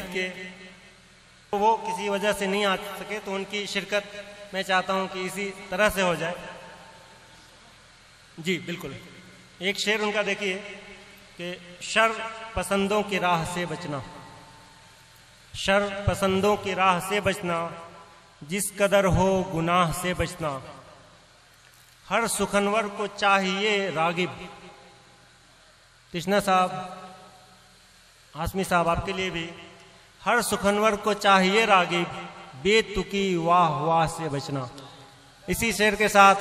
हमीद के, तो वो किसी वजह से नहीं आ सके, तो उनकी शिरकत मैं चाहता हूं कि इसी तरह से हो जाए। जी बिल्कुल। एक शेर उनका देखिए कि शर पसंदों की राह से बचना, शर पसंदों की राह से बचना, जिस कदर हो गुनाह से बचना, हर सुखनवर को चाहिए रागिब। कृष्णा साहब, हाशमी साहब, आपके लिए भी, हर सुखनवर को चाहिए रागिब, बेतुकी वाह वाह से बचना। इसी शेर के साथ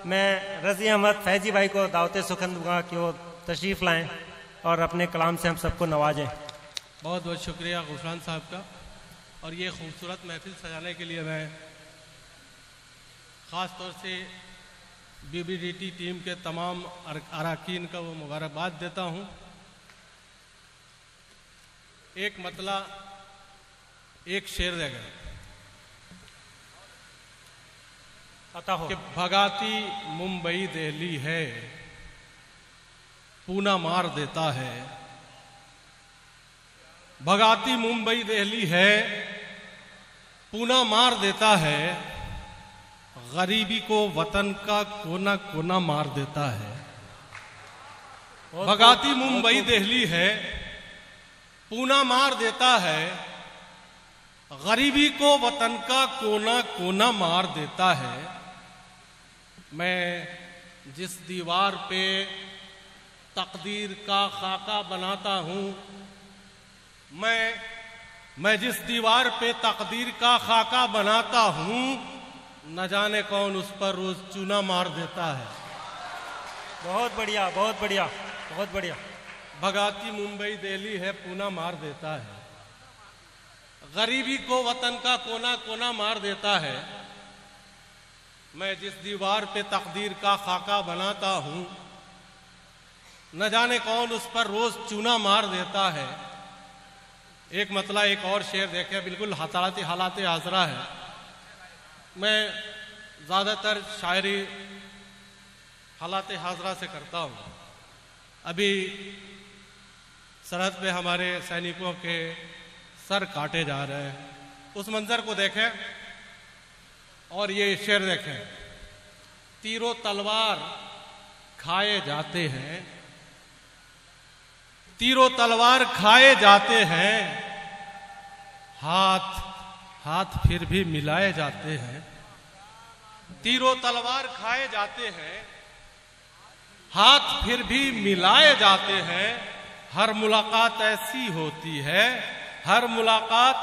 मैं रजी अहमद फैजी भाई को दावते सुखन दूंगा कि वो तशरीफ लाएं और अपने कलाम से हम सबको नवाजें। बहुत बहुत शुक्रिया गुफरान साहब का। और ये खूबसूरत महफिल सजाने के लिए मैं ख़ास तौर से BBDT टीम के तमाम अरकान का वो मुबारकबाद देता हूँ। एक मतला एक शेर दे गए कि भगाती मुंबई दिल्ली है, पूना मार देता है। भगाती मुंबई दिल्ली है, पूना मार देता है, गरीबी को वतन का कोना कोना मार देता है। भगाती मुंबई दिल्ली है, पूना मार देता है, गरीबी को वतन का कोना कोना मार देता है। मैं जिस दीवार पे तकदीर का खाका बनाता हूँ, मैं जिस दीवार पे तकदीर का खाका बनाता हूँ, न जाने कौन उस पर रोज चूना मार देता है। बहुत बढ़िया, बहुत बढ़िया, बहुत बढ़िया। भगाती मुंबई दिल्ली है, पूना मार देता है, गरीबी को वतन का कोना कोना मार देता है। मैं जिस दीवार पे तकदीर का खाका बनाता हूँ, न जाने कौन उस पर रोज चूना मार देता है। एक मतला एक और शेर देखे, बिल्कुल हालात हाजरा है। मैं ज़्यादातर शायरी हालात हाजरा से करता हूँ। अभी सरहद पे हमारे सैनिकों के सर काटे जा रहे हैं, उस मंजर को देखें और ये शेर देखें। तीरों तलवार खाए जाते हैं, तीरों तलवार खाए जाते हैं, हाथ हाथ फिर भी मिलाए जाते हैं। तीरों तलवार खाए जाते हैं, हाथ फिर भी मिलाए जाते हैं। हर मुलाकात ऐसी होती है, हर मुलाकात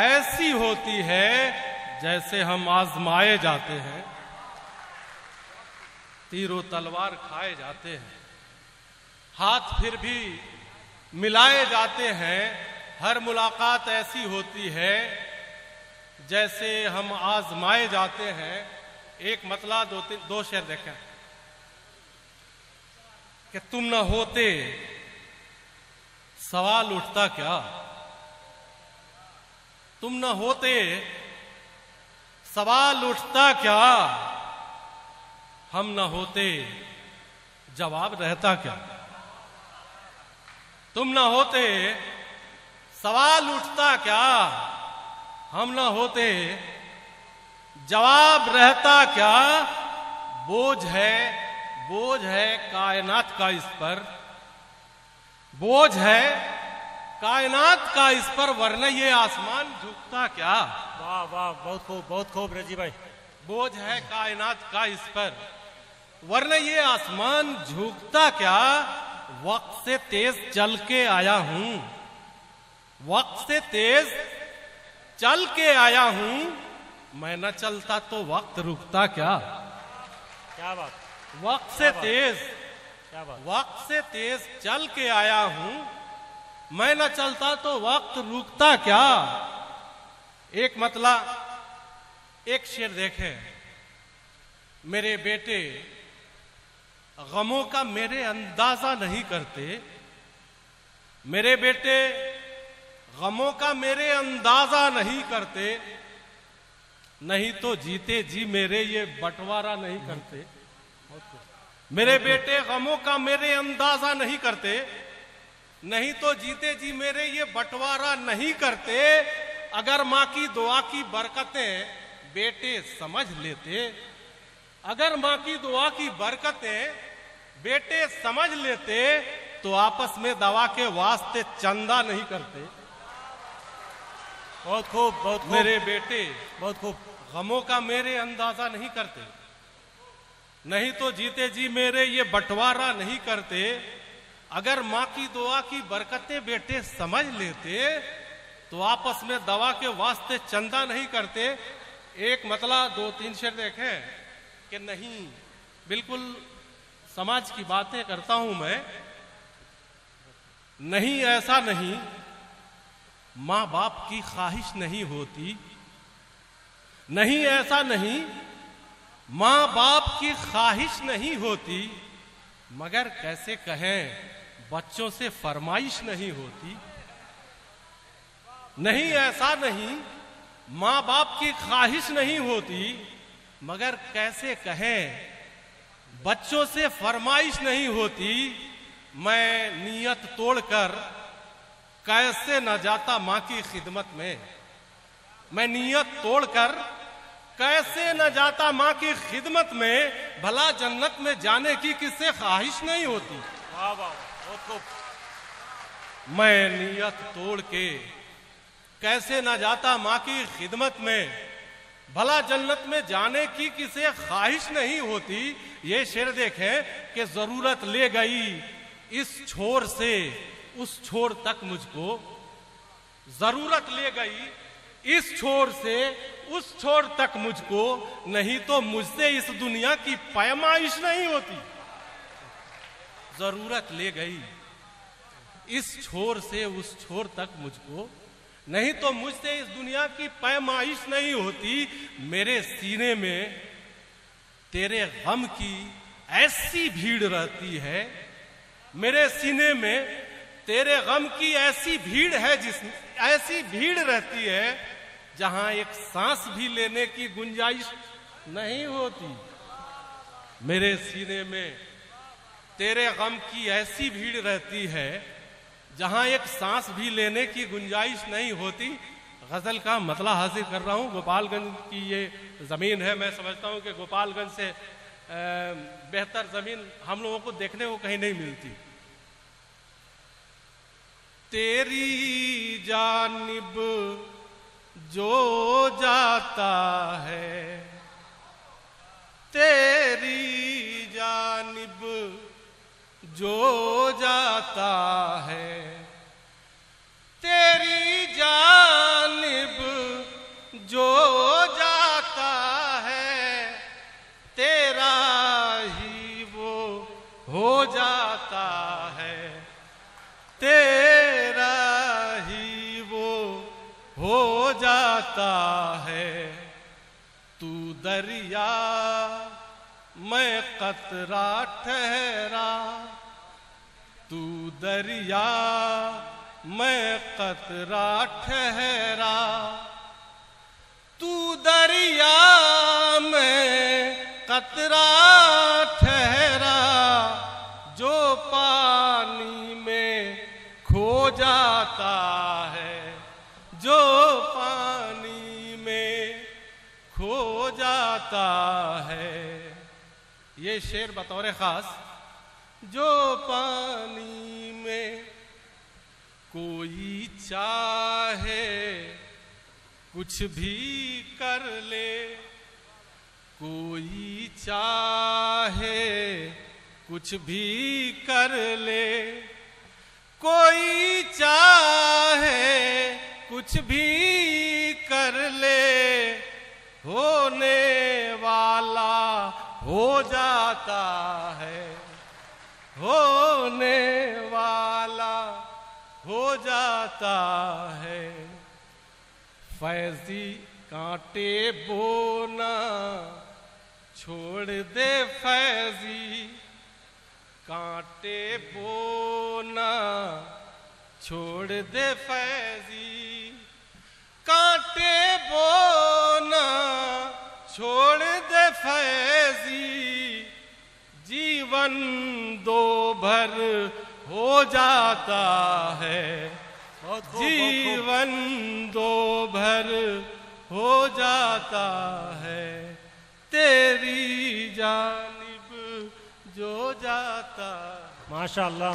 ऐसी होती है, जैसे हम आजमाए जाते हैं। तीरों तलवार खाए जाते हैं, हाथ फिर भी मिलाए जाते हैं। हर मुलाकात ऐसी होती है, जैसे हम आजमाए जाते हैं। एक मतला दो शेर देखें कि तुम न होते सवाल उठता क्या, तुम न होते सवाल उठता क्या, हम न होते जवाब रहता क्या। तुम न होते सवाल उठता क्या, हम न होते जवाब रहता क्या। बोझ है कायनात का इस पर, बोझ है कायनात का इस पर, वरना ये आसमान झुकता क्या। वाह वाह, बहुत खूब, बहुत खूब रजी भाई। बोझ है कायनात का इस पर, वरना ये आसमान झुकता क्या। वक्त से तेज चल के आया हूं, वक्त से तेज चल के आया हूं, मैं न चलता तो वक्त रुकता क्या। क्या बात। वक्त से तेज, क्या बात। वक्त से तेज चल के आया हूं, मैं न चलता तो वक्त रुकता क्या। एक मतला एक शेर देखें। मेरे बेटे गमों का मेरे अंदाजा नहीं करते, मेरे बेटे गमों का मेरे अंदाजा नहीं करते, नहीं तो जीते जी मेरे ये बंटवारा नहीं करते। मेरे बेटे गमों का मेरे अंदाजा नहीं करते, नहीं तो जीते जी मेरे ये बंटवारा नहीं करते। अगर माँ की दुआ की बरकतें बेटे समझ लेते, अगर माँ की दुआ की बरकतें बेटे समझ लेते तो आपस में दवा के वास्ते चंदा नहीं करते। बहुत खूब, बहुत खूब मेरे बेटे बहुत खूब। गमों का मेरे अंदाजा नहीं करते, नहीं तो जीते जी मेरे ये बंटवारा नहीं करते। अगर माँ की दुआ की बरकतें बेटे समझ लेते तो आपस में दवा के वास्ते चंदा नहीं करते। एक मतला दो तीन शेर देखें कि नहीं, बिल्कुल समाज की बातें करता हूं मैं। नहीं ऐसा नहीं, माँ बाप की ख्वाहिश नहीं होती। नहीं ऐसा नहीं, माँ बाप की ख्वाहिश नहीं होती, मगर कैसे कहें बच्चों से फरमाइश नहीं होती। नहीं ऐसा नहीं, माँ बाप की ख्वाहिश नहीं होती, मगर कैसे कहें बच्चों से फरमाइश नहीं होती। मैं नियत तोड़कर कैसे न जाता माँ की खिदमत में, मैं नियत तोड़कर कैसे न जाता माँ की खिदमत में। भला जन्नत में जाने की किससे ख्वाहिश नहीं होती। वाह वाह, बहुत खूब। मैं नियत तोड़ के कैसे न जाता माँ की खिदमत में, भला जन्नत में जाने की किसे ख्वाहिश नहीं होती। ये शेर देखें कि जरूरत ले गई इस छोर से उस छोर तक मुझको, जरूरत ले गई इस छोर से उस छोर तक मुझको, नहीं तो मुझसे इस दुनिया की पैमाइश नहीं होती। जरूरत ले गई इस छोर से उस छोर तक मुझको, नहीं तो मुझसे इस दुनिया की पैमाइश नहीं होती। मेरे सीने में तेरे गम की ऐसी भीड़ रहती है, मेरे सीने में तेरे गम की ऐसी भीड़ है, ऐसी भीड़ रहती है जहां एक सांस भी लेने की गुंजाइश नहीं होती। मेरे सीने में तेरे गम की ऐसी भीड़ रहती है जहां एक सांस भी लेने की गुंजाइश नहीं होती। गजल का मतला हासिल कर रहा हूं। गोपालगंज की ये जमीन है, मैं समझता हूं कि गोपालगंज से बेहतर जमीन हम लोगों को देखने को कहीं नहीं मिलती। तेरी जानिब जो जाता है, तेरी जानिब जो जाता है, तेरी जानिब जो जाता है, तेरा ही वो हो जाता है, तेरा ही वो हो जाता है। तू दरिया मैं कतरा ठहरा, तू दरिया मैं कतरा ठहरा, तू दरिया में कतरा ठहरा, जो पानी में खो जाता है, जो पानी में खो जाता है। ये शेर बतौर खास, जो पानी में कोई चाहे कुछ भी कर ले, कोई चाहे कुछ भी कर ले, कोई चाहे कुछ भी कर ले, होने वाला हो जाता है, होने वाला हो जाता है। फैजी कांटे बोना छोड़ दे, फैजी कांटे बोना छोड़ दे, फैजी कांटे बोना छोड़ दे, फैजी जीवन दो भर हो जाता है, बहुत खूब, जीवन दो भर हो जाता है, तेरी जानिब जो जाता। माशाअल्लाह।